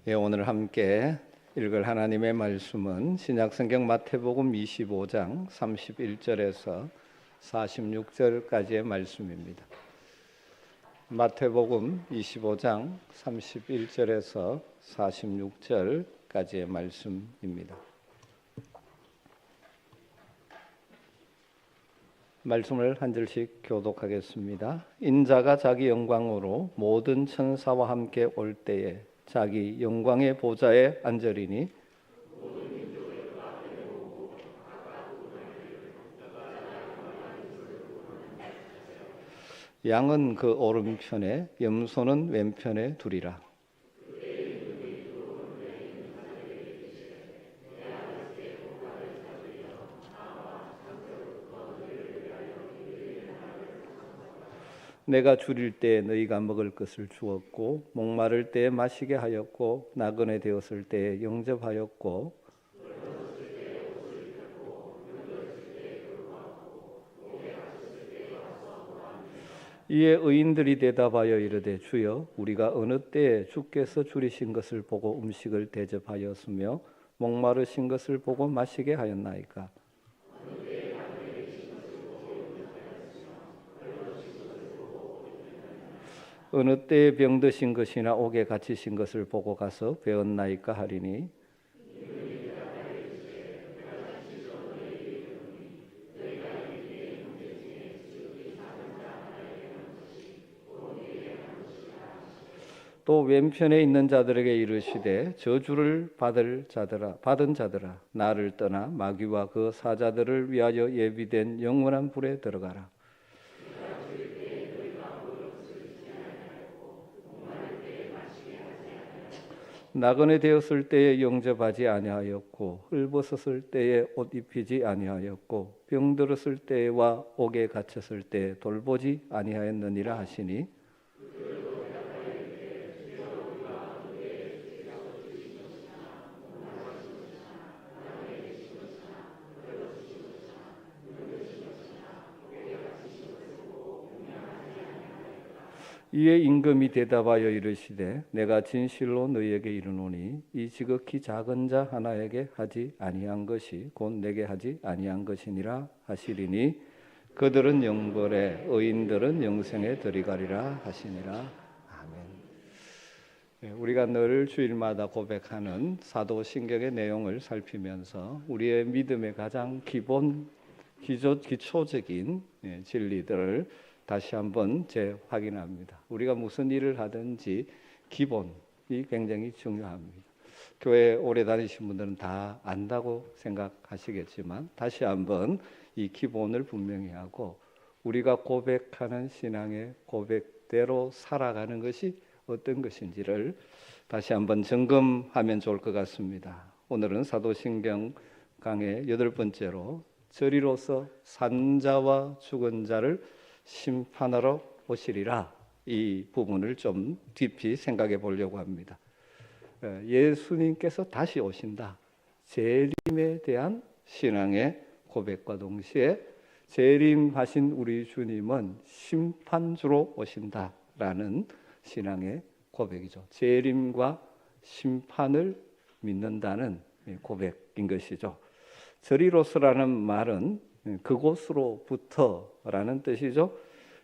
오늘 함께 읽을 하나님의 말씀은 신약성경 마태복음 25장 31절에서 46절까지의 말씀입니다. 마태복음 25장 31절에서 46절까지의 말씀입니다. 말씀을 한 절씩 교독하겠습니다. 인자가 자기 영광으로 모든 천사와 함께 올 때에 자기 영광의 보좌에 앉으리니 양은 그 오른편에 염소는 왼편에 두리라. 내가 줄일 때에 너희가 먹을 것을 주었고 목마를 때에 마시게 하였고 나그네 되었을 때에 영접하였고 이에 의인들이 대답하여 이르되 주여 우리가 어느 때에 주께서 줄이신 것을 보고 음식을 대접하였으며 목마르신 것을 보고 마시게 하였나이까. 어느 때에 병드신 것이나 옥에 갇히신 것을 보고 가서 배웠나이까 하리니 또 왼편에 있는 자들에게 이르시되 저주를 받은 자들아 나를 떠나 마귀와 그 사자들을 위하여 예비된 영원한 불에 들어가라. 나그네 되었을 때에 영접하지 아니하였고 헐벗었을 때에 옷 입히지 아니하였고 병들었을 때와 옥에 갇혔을 때에 돌보지 아니하였느니라 하시니 이에 임금이 대답하여 이르시되 내가 진실로 너희에게 이르노니 이 지극히 작은 자 하나에게 하지 아니한 것이 곧 내게 하지 아니한 것이니라 하시리니 그들은 영벌에 의인들은 영생에 들어가리라 하시니라. 아멘. 우리가 늘 주일마다 고백하는 사도신경의 내용을 살피면서 우리의 믿음의 가장 기초적인 진리들을 다시 한번 재확인합니다. 우리가 무슨 일을 하든지 기본이 굉장히 중요합니다. 교회 오래 다니신 분들은 다 안다고 생각하시겠지만 다시 한번 이 기본을 분명히 하고 우리가 고백하는 신앙의 고백대로 살아가는 것이 어떤 것인지를 다시 한번 점검하면 좋을 것 같습니다. 오늘은 사도신경 강의 8번째로 저리로서 산자와 죽은 자를 심판하러 오시리라, 이 부분을 좀 깊이 생각해 보려고 합니다. 예수님께서 다시 오신다. 재림에 대한 신앙의 고백과 동시에 재림하신 우리 주님은 심판주로 오신다라는 신앙의 고백이죠. 재림과 심판을 믿는다는 고백인 것이죠. 저리로서라는 말은 그곳으로부터라는 뜻이죠.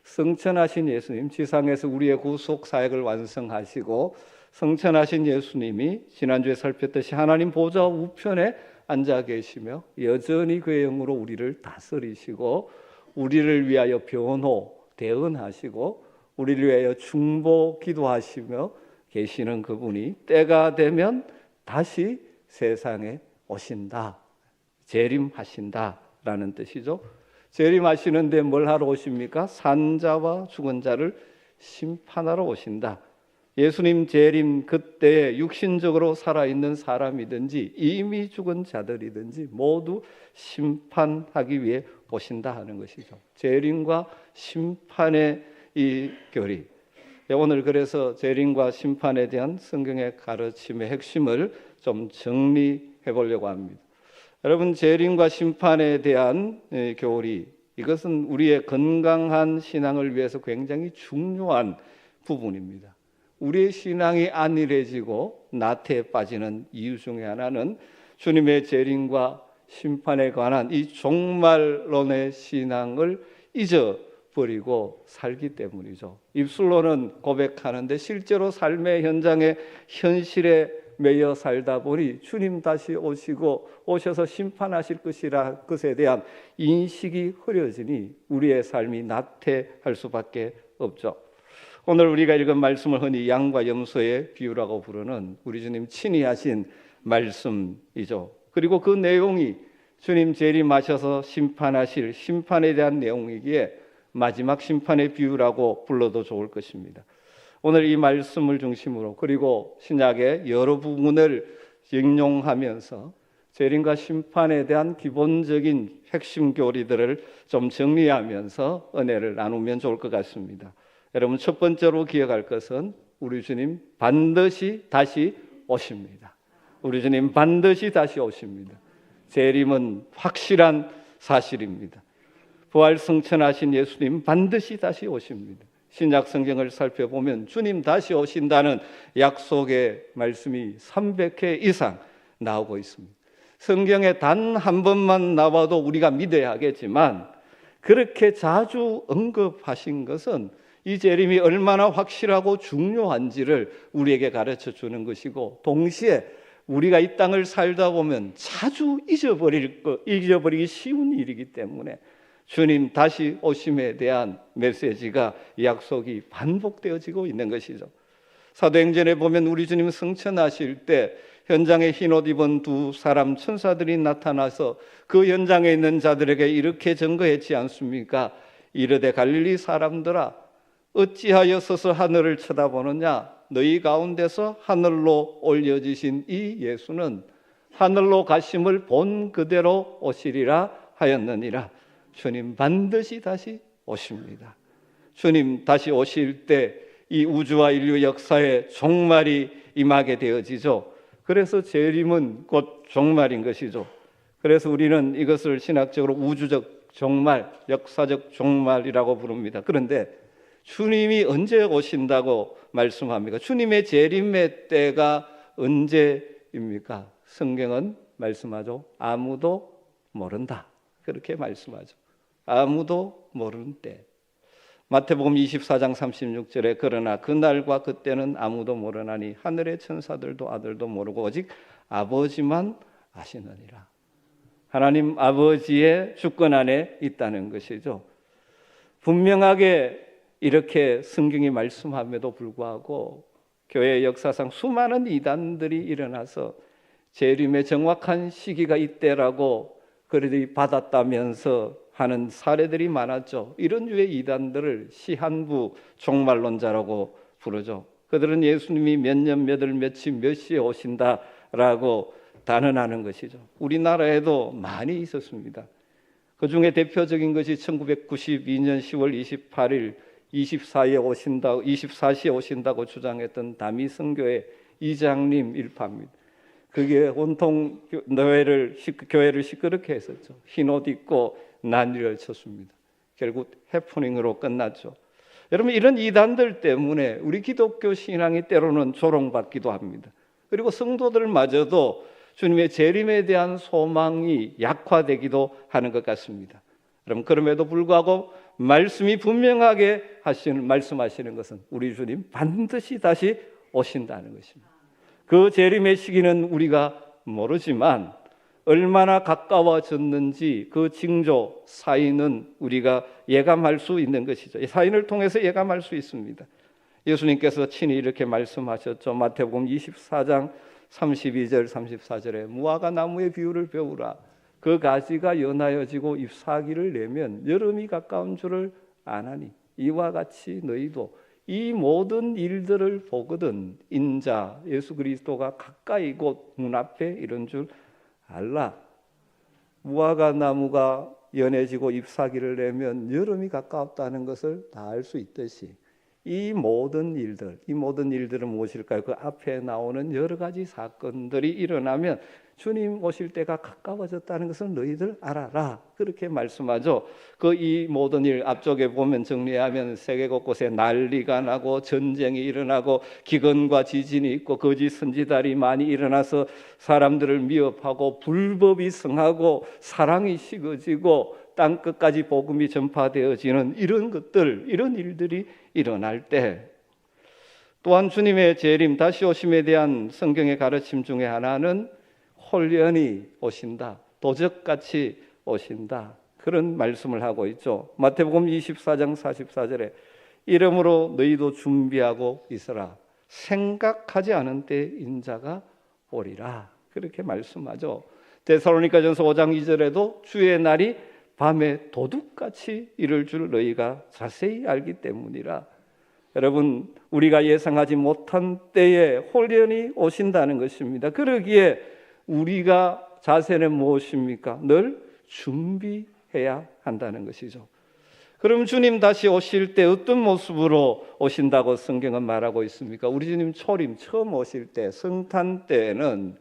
성천하신 예수님, 지상에서 우리의 구속 사역을 완성하시고 성천하신 예수님이 지난주에 살폈듯이 하나님 보좌 우편에 앉아 계시며 여전히 그의 영으로 우리를 다스리시고 우리를 위하여 변호, 대언하시고 우리를 위하여 중보 기도하시며 계시는 그분이 때가 되면 다시 세상에 오신다, 재림하신다라는 뜻이죠. 재림하시는데 뭘 하러 오십니까? 산자와 죽은 자를 심판하러 오신다. 예수님 재림 그때에 육신적으로 살아있는 사람이든지 이미 죽은 자들이든지 모두 심판하기 위해 오신다 하는 것이죠. 재림과 심판의 이 교리. 오늘 그래서 재림과 심판에 대한 성경의 가르침의 핵심을 좀 정리해 보려고 합니다. 여러분, 재림과 심판에 대한 교리, 이것은 우리의 건강한 신앙을 위해서 굉장히 중요한 부분입니다. 우리의 신앙이 안일해지고 나태에 빠지는 이유 중에 하나는 주님의 재림과 심판에 관한 이 종말론의 신앙을 잊어버리고 살기 때문이죠. 입술로는 고백하는데 실제로 삶의 현장에 현실에 매여 살다 보니 주님 다시 오셔서 심판하실 것에 대한 인식이 흐려지니 우리의 삶이 나태할 수밖에 없죠. 오늘 우리가 읽은 말씀을 흔히 양과 염소의 비유라고 부르는 우리 주님 친히 하신 말씀이죠. 그리고 그 내용이 주님 재림하셔서 심판하실 심판에 대한 내용이기에 마지막 심판의 비유라고 불러도 좋을 것입니다. 오늘 이 말씀을 중심으로 그리고 신약의 여러 부분을 인용하면서 재림과 심판에 대한 기본적인 핵심 교리들을 좀 정리하면서 은혜를 나누면 좋을 것 같습니다. 여러분, 첫 번째로 기억할 것은 우리 주님 반드시 다시 오십니다. 우리 주님 반드시 다시 오십니다. 재림은 확실한 사실입니다. 부활 승천하신 예수님 반드시 다시 오십니다. 신약 성경을 살펴보면 주님 다시 오신다는 약속의 말씀이 300회 이상 나오고 있습니다. 성경에 단 한 번만 나와도 우리가 믿어야 하겠지만 그렇게 자주 언급하신 것은 이 재림이 얼마나 확실하고 중요한지를 우리에게 가르쳐 주는 것이고, 동시에 우리가 이 땅을 살다 보면 자주 잊어버리기 쉬운 일이기 때문에 주님 다시 오심에 대한 메시지가, 약속이 반복되어지고 있는 것이죠. 사도행전에 보면 우리 주님 승천하실 때 현장에 흰옷 입은 두 사람 천사들이 나타나서 그 현장에 있는 자들에게 이렇게 증거했지 않습니까? 이르되 갈릴리 사람들아, 어찌하여 서서 하늘을 쳐다보느냐? 너희 가운데서 하늘로 올려지신 이 예수는 하늘로 가심을 본 그대로 오시리라 하였느니라. 주님 반드시 다시 오십니다. 주님 다시 오실 때 이 우주와 인류 역사의 종말이 임하게 되어지죠. 그래서 재림은 곧 종말인 것이죠. 그래서 우리는 이것을 신학적으로 우주적 종말, 역사적 종말이라고 부릅니다. 그런데 주님이 언제 오신다고 말씀합니까? 주님의 재림의 때가 언제입니까? 성경은 말씀하죠. 아무도 모른다. 그렇게 말씀하죠. 아무도 모르는 때. 마태복음 24장 36절에 그러나 그날과 그때는 아무도 모르나니 하늘의 천사들도 아들도 모르고 오직 아버지만 아시느니라. 하나님 아버지의 주권 안에 있다는 것이죠. 분명하게 이렇게 성경이 말씀함에도 불구하고 교회 역사상 수많은 이단들이 일어나서 재림의 정확한 시기가 이때라고 그들이 받았다면서 하는 사례들이 많았죠. 이런 류의 이단들을 시한부 종말론자라고 부르죠. 그들은 예수님이 몇 년 몇 월 며칠 몇 시에 오신다라고 단언하는 것이죠. 우리나라에도 많이 있었습니다. 그 중에 대표적인 것이 1992년 10월 28일 24시에 오신다고 주장했던 다미성교회 이장님 일파입니다. 그게 온통 교회를 시끄럽게 했었죠. 흰옷 입고 난리를 쳤습니다. 결국 해프닝으로 끝났죠. 여러분, 이런 이단들 때문에 우리 기독교 신앙이 때로는 조롱받기도 합니다. 그리고 성도들마저도 주님의 재림에 대한 소망이 약화되기도 하는 것 같습니다. 여러분, 그럼에도 불구하고 말씀이 분명하게 말씀하시는 것은 우리 주님 반드시 다시 오신다는 것입니다. 그 재림의 시기는 우리가 모르지만 얼마나 가까워졌는지 그 징조, 사인은 우리가 예감할 수 있는 것이죠. 사인을 통해서 예감할 수 있습니다. 예수님께서 친히 이렇게 말씀하셨죠. 마태복음 24장 32절 34절에 무화과 나무의 비유를 배우라. 그 가지가 연하여지고 잎사귀를 내면 여름이 가까운 줄을 아나니 이와 같이 너희도 이 모든 일들을 보거든 인자 예수 그리스도가 가까이 곧 눈앞에 이런 줄 알라. 무화과 나무가 연해지고 잎사귀를 내면 여름이 가까웠다는 것을 다 알 수 있듯이 이 모든 일들은 무엇일까요? 그 앞에 나오는 여러 가지 사건들이 일어나면 주님 오실 때가 가까워졌다는 것을 너희들 알아라. 그렇게 말씀하죠. 그 이 모든 일 앞쪽에 보면 정리하면 세계 곳곳에 난리가 나고 전쟁이 일어나고 기근과 지진이 있고 거짓 선지자들이 많이 일어나서 사람들을 미혹하고 불법이 성하고 사랑이 식어지고 땅 끝까지 복음이 전파되어지는 이런 것들, 이런 일들이 일어날 때 또한 주님의 재림, 다시 오심에 대한 성경의 가르침 중에 하나는 홀연히 오신다, 도적같이 오신다, 그런 말씀을 하고 있죠. 마태복음 24장 44절에 이러므로 너희도 준비하고 있어라, 생각하지 않은 때 인자가 오리라, 그렇게 말씀하죠. 데살로니가전서 5장 2절에도 주의 날이 밤에 도둑같이 이를 줄 너희가 자세히 알기 때문이라. 여러분, 우리가 예상하지 못한 때에 홀연히 오신다는 것입니다. 그러기에 우리가 자세는 무엇입니까? 늘 준비해야 한다는 것이죠. 그럼 주님 다시 오실 때 어떤 모습으로 오신다고 성경은 말하고 있습니까? 우리 주님 초림 처음 오실 때, 성탄 때에는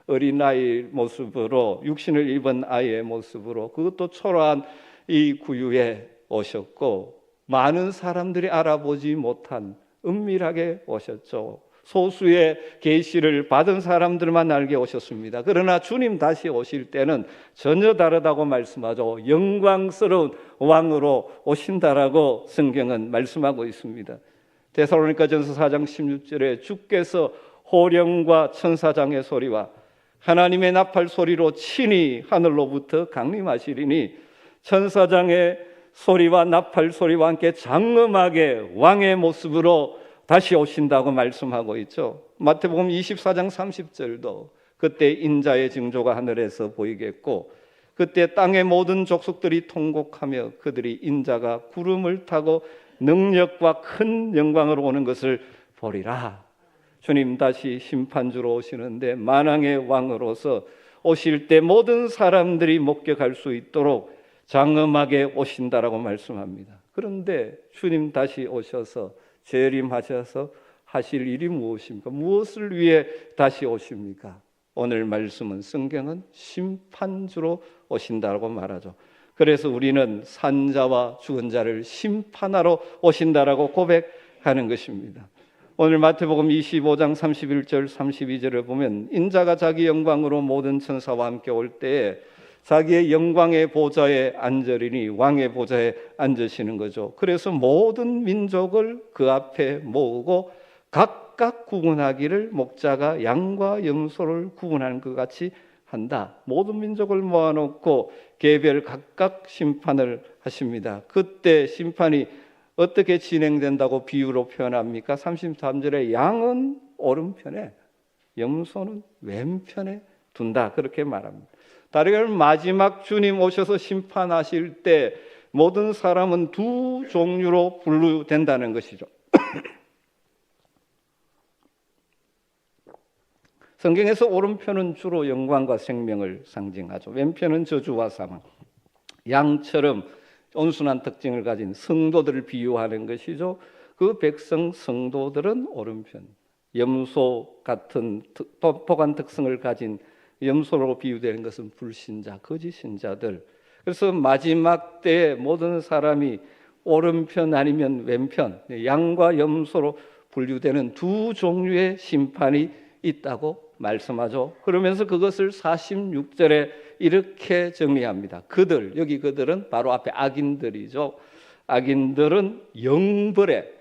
어린아이 모습으로, 육신을 입은 아이의 모습으로, 그것도 초라한 이 구유에 오셨고 많은 사람들이 알아보지 못한 은밀하게 오셨죠. 소수의 계시를 받은 사람들만 알게 오셨습니다. 그러나 주님 다시 오실 때는 전혀 다르다고 말씀하죠. 영광스러운 왕으로 오신다라고 성경은 말씀하고 있습니다. 데살로니가전서 4장 16절에 주께서 호령과 천사장의 소리와 하나님의 나팔 소리로 친히 하늘로부터 강림하시리니 천사장의 소리와 나팔 소리와 함께 장엄하게 왕의 모습으로 다시 오신다고 말씀하고 있죠. 마태복음 24장 30절도 그때 인자의 징조가 하늘에서 보이겠고 그때 땅의 모든 족속들이 통곡하며 그들이 인자가 구름을 타고 능력과 큰 영광으로 오는 것을 보리라. 주님 다시 심판주로 오시는데 만왕의 왕으로서 오실 때 모든 사람들이 목격할 수 있도록 장엄하게 오신다라고 말씀합니다. 그런데 주님 다시 오셔서 재림하셔서 하실 일이 무엇입니까? 무엇을 위해 다시 오십니까? 오늘 말씀은 성경은 심판주로 오신다고 말하죠. 그래서 우리는 산자와 죽은 자를 심판하러 오신다라고 고백하는 것입니다. 오늘 마태복음 25장 31절 32절을 보면 인자가 자기 영광으로 모든 천사와 함께 올 때에 자기의 영광의 보좌에 앉으리니 왕의 보좌에 앉으시는 거죠. 그래서 모든 민족을 그 앞에 모으고 각각 구분하기를 목자가 양과 염소를 구분하는 것 같이 한다. 모든 민족을 모아놓고 개별 각각 심판을 하십니다. 그때 심판이 어떻게 진행된다고 비유로 표현합니까? 33절에 양은 오른편에 염소는 왼편에 둔다, 그렇게 말합니다. 다르게 말하면 마지막 주님 오셔서 심판하실 때 모든 사람은 두 종류로 분류된다는 것이죠. 성경에서 오른편은 주로 영광과 생명을 상징하죠. 왼편은 저주와 사망. 양처럼 온순한 특징을 가진 성도들을 비유하는 것이죠. 그 백성 성도들은 오른편, 염소 같은 독특한 특성을 가진 염소로 비유되는 것은 불신자, 거짓 신자들. 그래서 마지막 때에 모든 사람이 오른편 아니면 왼편, 양과 염소로 분류되는 두 종류의 심판이 있다고 말씀하죠. 그러면서 그것을 46절에 이렇게 정리합니다. 그들, 여기 그들은 바로 앞에 악인들이죠. 악인들은 영벌에,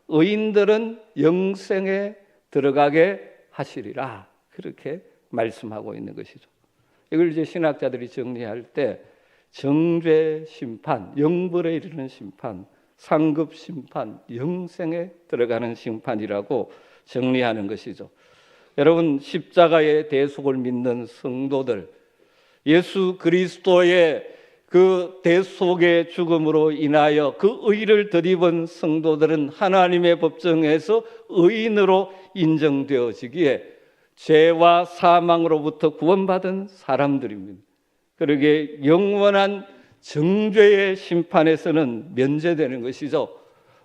의인들은 영생에 들어가게 하시리라, 그렇게 말씀하고 있는 것이죠. 이걸 이제 신학자들이 정리할 때 정죄 심판, 영벌에 이르는 심판, 상급 심판, 영생에 들어가는 심판이라고 정리하는 것이죠. 여러분, 십자가의 대속을 믿는 성도들, 예수 그리스도의 그 대속의 죽음으로 인하여 그 의를 덧입은 성도들은 하나님의 법정에서 의인으로 인정되어지기에 죄와 사망으로부터 구원받은 사람들입니다. 그러기에 영원한 정죄의 심판에서는 면제되는 것이죠.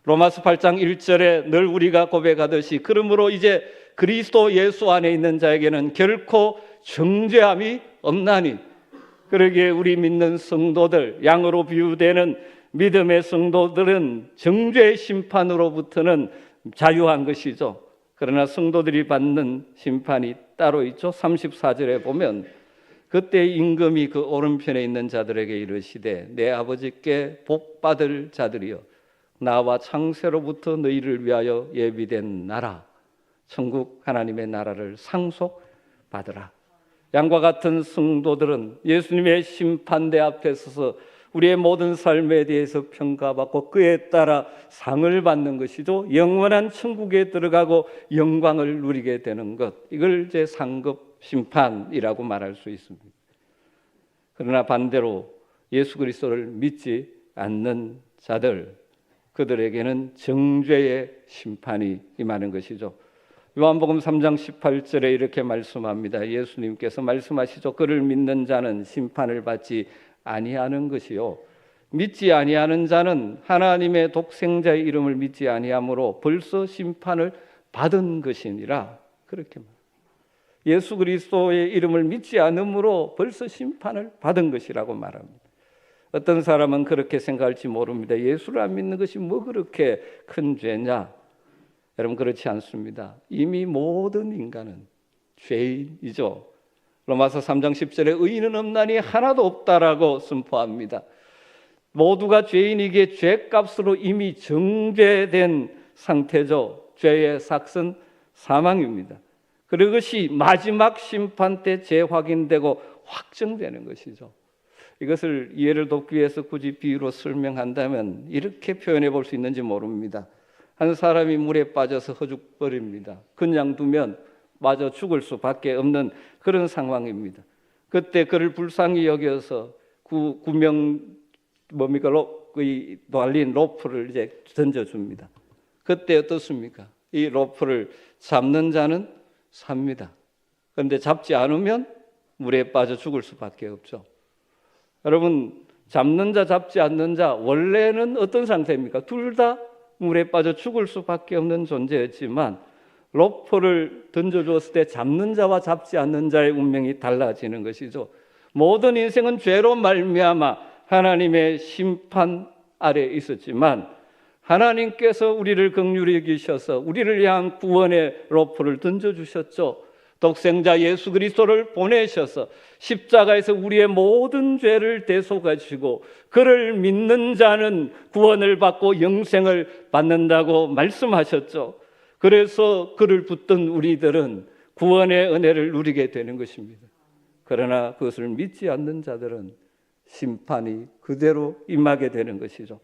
로마서 8장 1절에 늘 우리가 고백하듯이 그러므로 이제 그리스도 예수 안에 있는 자에게는 결코 정죄함이 없나니, 그러기에 우리 믿는 성도들, 양으로 비유되는 믿음의 성도들은 정죄의 심판으로부터는 자유한 것이죠. 그러나 성도들이 받는 심판이 따로 있죠. 34절에 보면 그때 임금이 그 오른편에 있는 자들에게 이르시되 내 아버지께 복받을 자들이여 나와 창세로부터 너희를 위하여 예비된 나라 천국 하나님의 나라를 상속받으라. 양과 같은 성도들은 예수님의 심판대 앞에 서서 우리의 모든 삶에 대해서 평가받고 그에 따라 상을 받는 것이죠. 영원한 천국에 들어가고 영광을 누리게 되는 것, 이걸 이제 상급 심판이라고 말할 수 있습니다. 그러나 반대로 예수 그리스도를 믿지 않는 자들, 그들에게는 정죄의 심판이 임하는 것이죠. 요한복음 3장 18절에 이렇게 말씀합니다. 예수님께서 말씀하시죠. 그를 믿는 자는 심판을 받지 아니하는 것이요 믿지 아니하는 자는 하나님의 독생자의 이름을 믿지 아니하므로 벌써 심판을 받은 것이니라. 그렇게 말합니다. 예수 그리스도의 이름을 믿지 않으므로 벌써 심판을 받은 것이라고 말합니다. 어떤 사람은 그렇게 생각할지 모릅니다. 예수를 안 믿는 것이 뭐 그렇게 큰 죄냐? 여러분, 그렇지 않습니다. 이미 모든 인간은 죄인이죠. 로마서 3장 10절에 의인은 없나니 하나도 없다라고 선포합니다. 모두가 죄인이기에 죄값으로 이미 정죄된 상태죠. 죄의 삭은 사망입니다. 그것이 마지막 심판 때 재확인되고 확정되는 것이죠. 이것을 이해를 돕기 위해서 굳이 비유로 설명한다면 이렇게 표현해 볼 수 있는지 모릅니다. 한 사람이 물에 빠져서 허죽거립니다. 그냥 두면 맞아 죽을 수밖에 없는 그런 상황입니다. 그때 그를 불쌍히 여겨서 구명 달린 로프를 이제 던져줍니다. 그때 어떻습니까? 이 로프를 잡는 자는 삽니다. 그런데 잡지 않으면 물에 빠져 죽을 수밖에 없죠. 여러분, 잡는 자 잡지 않는 자 원래는 어떤 상태입니까? 둘 다 물에 빠져 죽을 수밖에 없는 존재였지만 로프를 던져주었을 때 잡는 자와 잡지 않는 자의 운명이 달라지는 것이죠. 모든 인생은 죄로 말미암아 하나님의 심판 아래 있었지만 하나님께서 우리를 긍휼히 여기셔서 우리를 향한 구원의 로프를 던져주셨죠. 독생자 예수 그리스도를 보내셔서 십자가에서 우리의 모든 죄를 대속하시고 그를 믿는 자는 구원을 받고 영생을 받는다고 말씀하셨죠. 그래서 그를 붙든 우리들은 구원의 은혜를 누리게 되는 것입니다. 그러나 그것을 믿지 않는 자들은 심판이 그대로 임하게 되는 것이죠.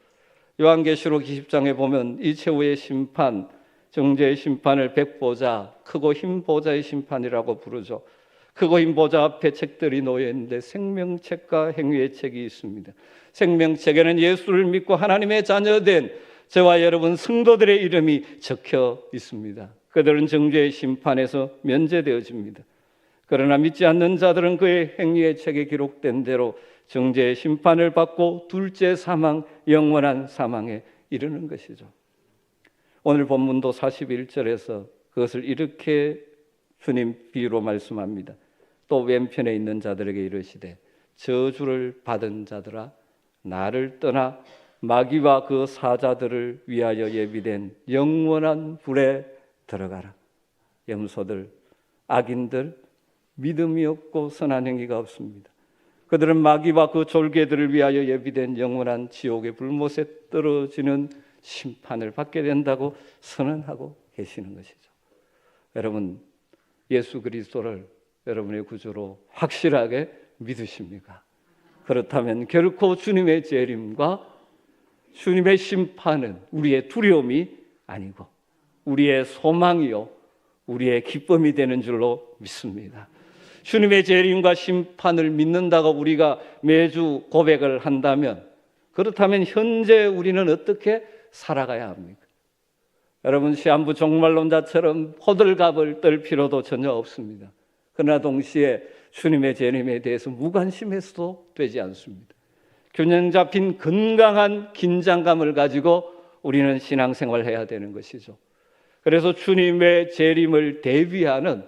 요한계시록 20장에 보면 이 최후의 심판, 정죄의 심판을 백보자, 크고 흰 보자의 심판이라고 부르죠. 크고 흰 보자 앞에 책들이 놓여 있는데 생명책과 행위의 책이 있습니다. 생명책에는 예수를 믿고 하나님의 자녀된 저와 여러분 성도들의 이름이 적혀 있습니다. 그들은 정죄의 심판에서 면제되어집니다. 그러나 믿지 않는 자들은 그의 행위의 책에 기록된 대로 정죄의 심판을 받고 둘째 사망, 영원한 사망에 이르는 것이죠. 오늘 본문도 41절에서 그것을 이렇게 주님 비유로 말씀합니다. 또 왼편에 있는 자들에게 이르시되 저주를 받은 자들아 나를 떠나 마귀와 그 사자들을 위하여 예비된 영원한 불에 들어가라. 염소들, 악인들, 믿음이 없고 선한 행위가 없습니다. 그들은 마귀와 그 졸개들을 위하여 예비된 영원한 지옥의 불못에 떨어지는 심판을 받게 된다고 선언하고 계시는 것이죠. 여러분, 예수 그리스도를 여러분의 구주로 확실하게 믿으십니까? 그렇다면 결코 주님의 재림과 주님의 심판은 우리의 두려움이 아니고 우리의 소망이요 우리의 기쁨이 되는 줄로 믿습니다. 주님의 재림과 심판을 믿는다고 우리가 매주 고백을 한다면 그렇다면 현재 우리는 어떻게 살아가야 합니까? 여러분, 시한부 종말론자처럼 호들갑을 떨 필요도 전혀 없습니다. 그러나 동시에 주님의 재림에 대해서 무관심해서도 되지 않습니다. 균형 잡힌 건강한 긴장감을 가지고 우리는 신앙생활을 해야 되는 것이죠. 그래서 주님의 재림을 대비하는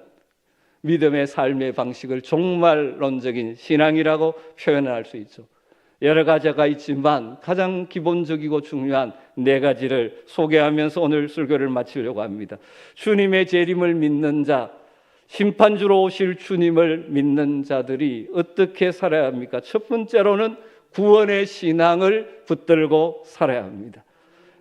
믿음의 삶의 방식을 종말론적인 신앙이라고 표현할 수 있죠. 여러 가지가 있지만 가장 기본적이고 중요한 네 가지를 소개하면서 오늘 설교를 마치려고 합니다. 주님의 재림을 믿는 자, 심판주로 오실 주님을 믿는 자들이 어떻게 살아야 합니까? 첫 번째로는 구원의 신앙을 붙들고 살아야 합니다.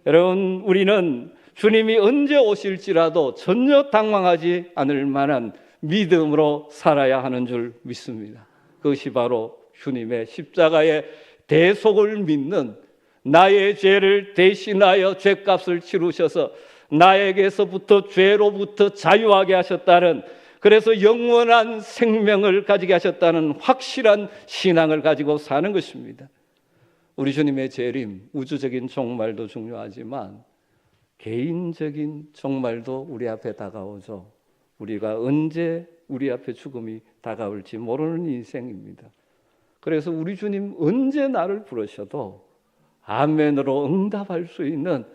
여러분, 우리는 주님이 언제 오실지라도 전혀 당황하지 않을 만한 믿음으로 살아야 하는 줄 믿습니다. 그것이 바로 주님의 십자가의 대속을 믿는, 나의 죄를 대신하여 죄값을 치르셔서 나에게서부터 죄로부터 자유하게 하셨다는, 그래서 영원한 생명을 가지게 하셨다는 확실한 신앙을 가지고 사는 것입니다. 우리 주님의 재림, 우주적인 종말도 중요하지만 개인적인 종말도 우리 앞에 다가오죠. 우리가 언제 우리 앞에 죽음이 다가올지 모르는 인생입니다. 그래서 우리 주님 언제 나를 부르셔도 아멘으로 응답할 수 있는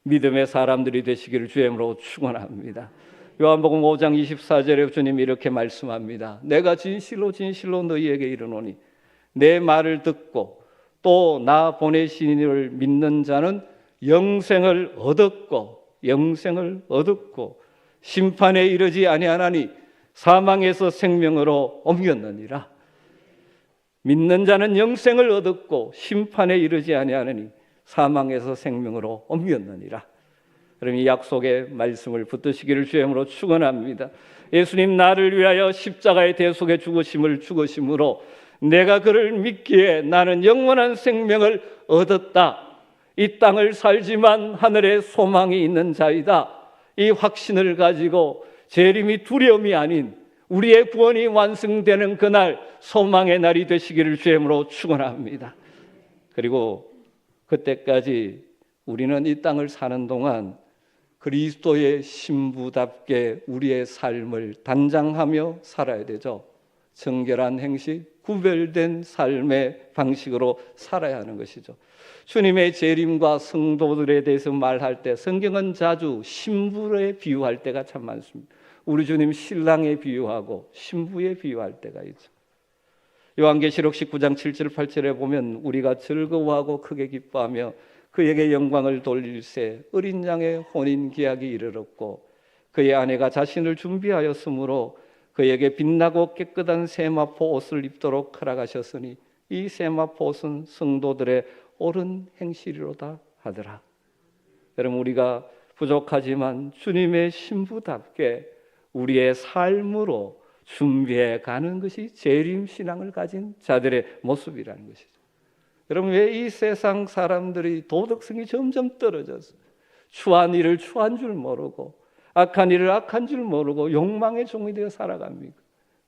믿음의 사람들이 되시기를 주님으로 축원합니다. 요한복음 5장 24절에 주님이 이렇게 말씀합니다. 내가 진실로 진실로 너희에게 이르노니 내 말을 듣고 또 나 보내신 이를 믿는 자는 영생을 얻었고 심판에 이르지 아니하나니 사망에서 생명으로 옮겼느니라. 믿는 자는 영생을 얻었고 심판에 이르지 아니하나니 사망에서 생명으로 옮겼느니라. 그럼 이 약속의 말씀을 붙드시기를 주님으로 축원합니다. 예수님 나를 위하여 십자가의 대속의 죽으심으로 내가 그를 믿기에 나는 영원한 생명을 얻었다. 이 땅을 살지만 하늘에 소망이 있는 자이다. 이 확신을 가지고 재림이 두려움이 아닌 우리의 구원이 완성되는 그날, 소망의 날이 되시기를 주님으로 축원합니다. 그리고 그때까지 우리는 이 땅을 사는 동안 그리스도의 신부답게 우리의 삶을 단장하며 살아야 되죠. 정결한 행실, 구별된 삶의 방식으로 살아야 하는 것이죠. 주님의 재림과 성도들에 대해서 말할 때 성경은 자주 신부에 비유할 때가 참 많습니다. 우리 주님 신랑에 비유하고 신부에 비유할 때가 있죠. 요한계시록 19장 7절 8절에 보면 우리가 즐거워하고 크게 기뻐하며 그에게 영광을 돌릴새 어린 양의 혼인 계약이 이르렀고 그의 아내가 자신을 준비하였으므로 그에게 빛나고 깨끗한 세마포 옷을 입도록 허락하셨으니 이 세마포 옷은 성도들의 옳은 행실이로다 하더라. 여러분, 우리가 부족하지만 주님의 신부답게 우리의 삶으로 준비해 가는 것이 재림 신앙을 가진 자들의 모습이라는 것이죠. 여러분, 왜 이 세상 사람들이 도덕성이 점점 떨어져서 추한 일을 추한 줄 모르고 악한 일을 악한 줄 모르고 욕망의 종이 되어 살아갑니까?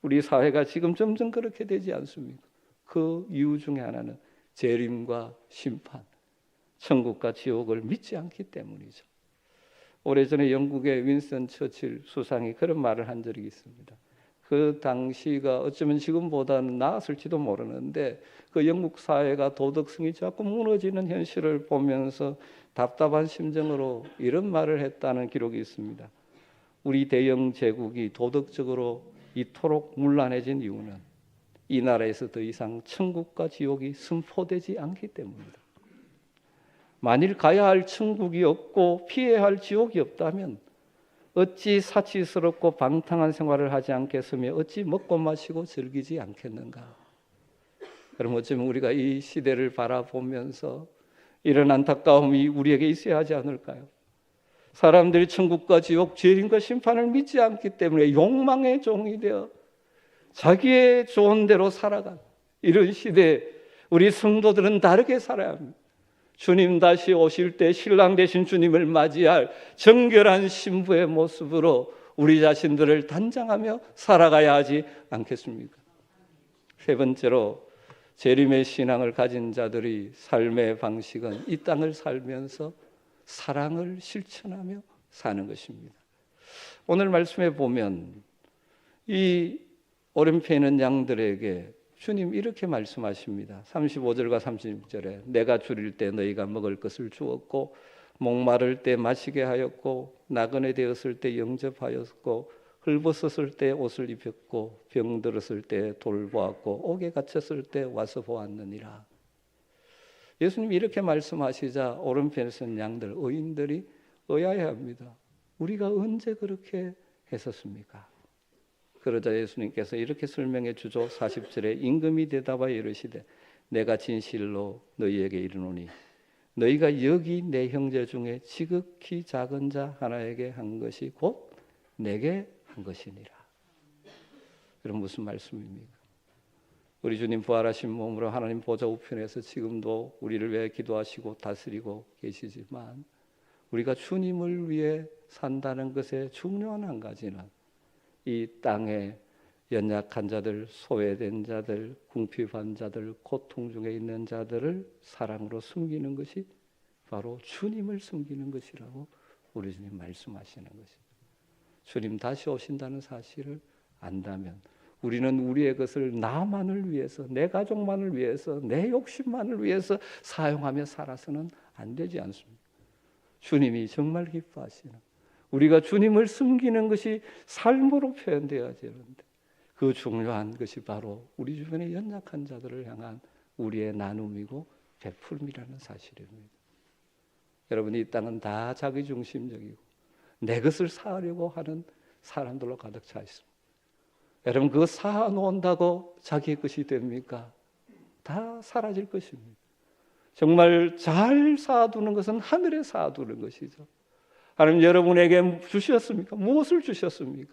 우리 사회가 지금 점점 그렇게 되지 않습니까? 그 이유 중에 하나는 재림과 심판, 천국과 지옥을 믿지 않기 때문이죠. 오래전에 영국의 윈스턴 처칠 수상이 그런 말을 한 적이 있습니다. 그 당시가 어쩌면 지금보다는 나았을지도 모르는데 그 영국 사회가 도덕성이 자꾸 무너지는 현실을 보면서 답답한 심정으로 이런 말을 했다는 기록이 있습니다. 우리 대영 제국이 도덕적으로 이토록 문란해진 이유는 이 나라에서 더 이상 천국과 지옥이 선포되지 않기 때문이다. 만일 가야 할 천국이 없고 피해야 할 지옥이 없다면 어찌 사치스럽고 방탕한 생활을 하지 않겠으며 어찌 먹고 마시고 즐기지 않겠는가. 그럼 어쩌면 우리가 이 시대를 바라보면서 이런 안타까움이 우리에게 있어야 하지 않을까요? 사람들이 천국과 지옥, 재림과 심판을 믿지 않기 때문에 욕망의 종이 되어 자기의 좋은 대로 살아간 이런 시대에 우리 성도들은 다르게 살아야 합니다. 주님 다시 오실 때 신랑 되신 주님을 맞이할 정결한 신부의 모습으로 우리 자신들을 단장하며 살아가야 하지 않겠습니까? 세 번째로 재림의 신앙을 가진 자들이 삶의 방식은 이 땅을 살면서 사랑을 실천하며 사는 것입니다. 오늘 말씀에 보면 이 오른편에 있는 양들에게 주님 이렇게 말씀하십니다. 35절과 36절에 내가 줄일 때 너희가 먹을 것을 주었고 목마를 때 마시게 하였고 나그네 되었을 때 영접하였고 헐벗었을 때 옷을 입혔고 병들었을 때 돌보았고 옥에 갇혔을 때 와서 보았느니라. 예수님이 이렇게 말씀하시자 오른편에 선 양들 의인들이 의아해합니다. 우리가 언제 그렇게 했었습니까? 그러자 예수님께서 이렇게 설명해 주죠. 40절에 임금이 대답하여 이르시되 내가 진실로 너희에게 이르노니 너희가 여기 내 형제 중에 지극히 작은 자 하나에게 한 것이 곧 내게 한 것이니라. 그럼 무슨 말씀입니까? 우리 주님 부활하신 몸으로 하나님 보좌 우편에서 지금도 우리를 위해 기도하시고 다스리고 계시지만 우리가 주님을 위해 산다는 것의 중요한 한 가지는 이 땅에 연약한 자들, 소외된 자들, 궁핍한 자들, 고통 중에 있는 자들을 사랑으로 섬기는 것이 바로 주님을 섬기는 것이라고 우리 주님 말씀하시는 것입니다. 주님 다시 오신다는 사실을 안다면 우리는 우리의 것을 나만을 위해서, 내 가족만을 위해서, 내 욕심만을 위해서 사용하며 살아서는 안 되지 않습니까? 주님이 정말 기뻐하시는, 우리가 주님을 섬기는 것이 삶으로 표현되어야 되는데 그 중요한 것이 바로 우리 주변의 연약한 자들을 향한 우리의 나눔이고 베풀음이라는 사실입니다. 여러분, 이 땅은 다 자기중심적이고 내 것을 쌓으려고 하는 사람들로 가득 차 있습니다. 여러분, 그거 쌓아놓는다고 자기의 것이 됩니까? 다 사라질 것입니다. 정말 잘 쌓아두는 것은 하늘에 쌓아두는 것이죠. 하나님 여러분에게 주셨습니까? 무엇을 주셨습니까?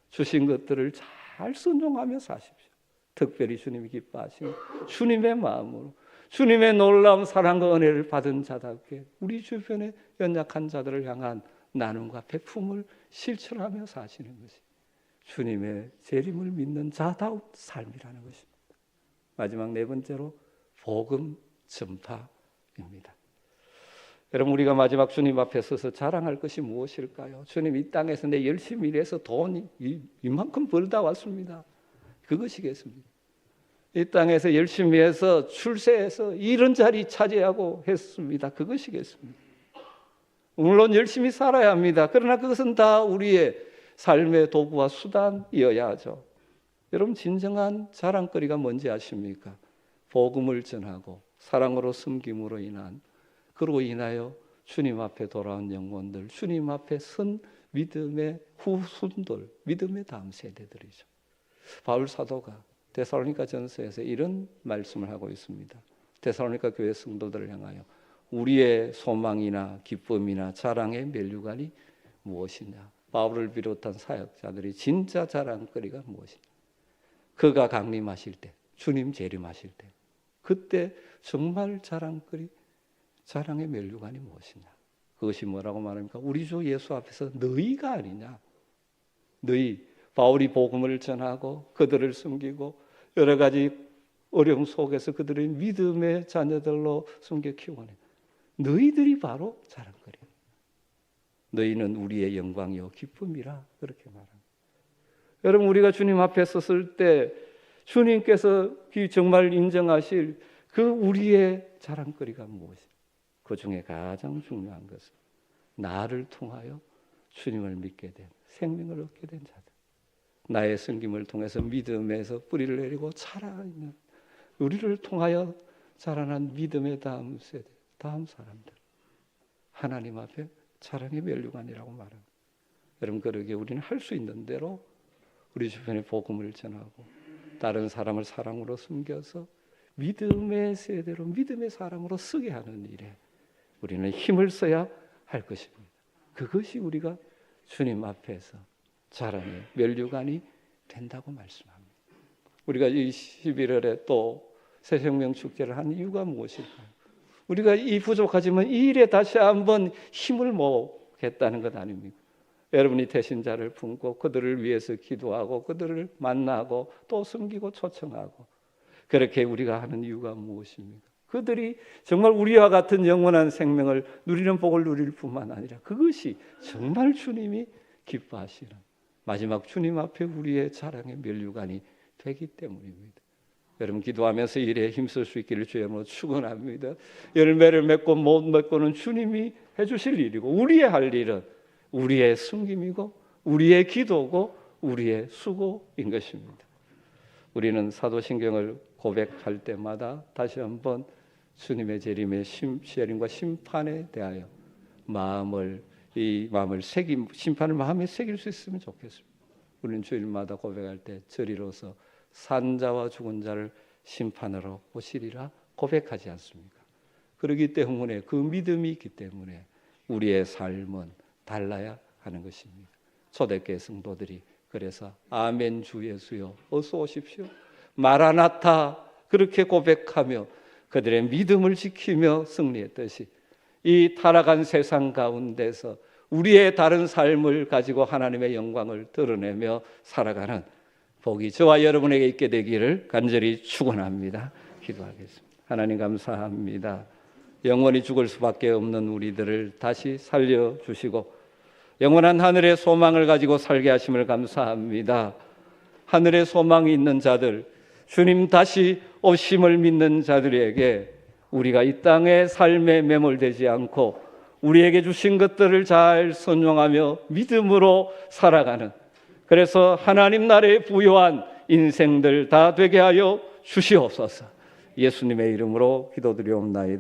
주신 것들을 잘 순종하며 사십시오. 특별히 주님이 기뻐하시는 주님의 마음으로 주님의 놀라운 사랑과 은혜를 받은 자답게 우리 주변의 연약한 자들을 향한 나눔과 베품을 실천하며 사시는 것이 주님의 재림을 믿는 자다운 삶이라는 것입니다. 마지막 네 번째로 복음 전파입니다. 여러분, 우리가 마지막 주님 앞에 서서 자랑할 것이 무엇일까요? 주님, 이 땅에서 내 열심히 일해서 돈 이만큼 벌다 왔습니다. 그것이겠습니다. 이 땅에서 열심히 해서 출세해서 이런 자리 차지하고 했습니다. 그것이겠습니다. 물론 열심히 살아야 합니다. 그러나 그것은 다 우리의 삶의 도구와 수단이어야 하죠. 여러분, 진정한 자랑거리가 뭔지 아십니까? 복음을 전하고 사랑으로 섬김으로 인한, 그로 인하여 주님 앞에 돌아온 영혼들, 주님 앞에 선 믿음의 후손들, 믿음의 다음 세대들이죠. 바울 사도가 데살로니가 전서에서 이런 말씀을 하고 있습니다. 데살로니가 교회 성도들을 향하여 우리의 소망이나 기쁨이나 자랑의 면류관이 무엇이냐? 바울을 비롯한 사역자들이 진짜 자랑거리가 무엇이냐? 그가 강림하실 때, 주님 재림하실 때, 그때 정말 자랑거리, 자랑의 면류관이 무엇이냐? 그것이 뭐라고 말합니까? 우리 주 예수 앞에서 너희가 아니냐? 너희, 바울이 복음을 전하고 그들을 섬기고 여러 가지 어려움 속에서 그들의 믿음의 자녀들로 섬겨 키워내. 너희들이 바로 자랑거리야. 너희는 우리의 영광이요 기쁨이라 그렇게 말합니다. 여러분, 우리가 주님 앞에 섰을 때 주님께서 정말 인정하실 그 우리의 자랑거리가 무엇이냐? 그 중에 가장 중요한 것은 나를 통하여 주님을 믿게 된, 생명을 얻게 된 자들, 나의 섬김을 통해서 믿음에서 뿌리를 내리고 자라있는, 우리를 통하여 자라난 믿음의 다음 세대, 다음 사람들, 하나님 앞에 자랑의 면류관이라고 말합니다. 여러분, 그러기에 우리는 할 수 있는 대로 우리 주변에 복음을 전하고 다른 사람을 사랑으로 섬겨서 믿음의 세대로, 믿음의 사람으로 쓰게 하는 일에 우리는 힘을 써야 할 것입니다. 그것이 우리가 주님 앞에서 자랑의 면류관이 된다고 말씀합니다. 우리가 이 11월에 또 새생명 축제를 한 이유가 무엇일까요? 우리가 이 부족하지만 이 일에 다시 한번 힘을 모으겠다는 것 아닙니까? 여러분이 대신자를 품고 그들을 위해서 기도하고 그들을 만나고 또 섬기고 초청하고, 그렇게 우리가 하는 이유가 무엇입니까? 그들이 정말 우리와 같은 영원한 생명을 누리는 복을 누릴 뿐만 아니라 그것이 정말 주님이 기뻐하시는 마지막 주님 앞에 우리의 자랑의 면류관이 되기 때문입니다. 여러분 기도하면서 일에 힘쓸 수 있기를 주의 이름으로 축원합니다. 열매를 맺고 못 맺고는 주님이 해주실 일이고 우리의 할 일은 우리의 숨김이고 우리의 기도고 우리의 수고인 것입니다. 우리는 사도신경을 고백할 때마다 다시 한번 주님의 재림의 재림과 심판에 대하여 심판을 마음에 새길 수 있으면 좋겠습니다. 우리는 주일마다 고백할 때 저리로서 산자와 죽은 자를 심판하러 오시리라 고백하지 않습니까? 그렇기 때문에 그 믿음이 있기 때문에 우리의 삶은 달라야 하는 것입니다. 초대교회 성도들이 그래서 아멘 주 예수여 어서 오십시오 마라나타 그렇게 고백하며 그들의 믿음을 지키며 승리했듯이 이 타락한 세상 가운데서 우리의 다른 삶을 가지고 하나님의 영광을 드러내며 살아가는 복이 저와 여러분에게 있게 되기를 간절히 축원합니다. 기도하겠습니다. 하나님 감사합니다. 영원히 죽을 수밖에 없는 우리들을 다시 살려주시고 영원한 하늘의 소망을 가지고 살게 하심을 감사합니다. 하늘의 소망이 있는 자들, 주님 다시 오심을 믿는 자들에게 우리가 이 땅의 삶에 매몰되지 않고 우리에게 주신 것들을 잘 선용하며 믿음으로 살아가는, 그래서 하나님 나라에 부요한 인생들 다 되게 하여 주시옵소서. 예수님의 이름으로 기도드리옵나이다.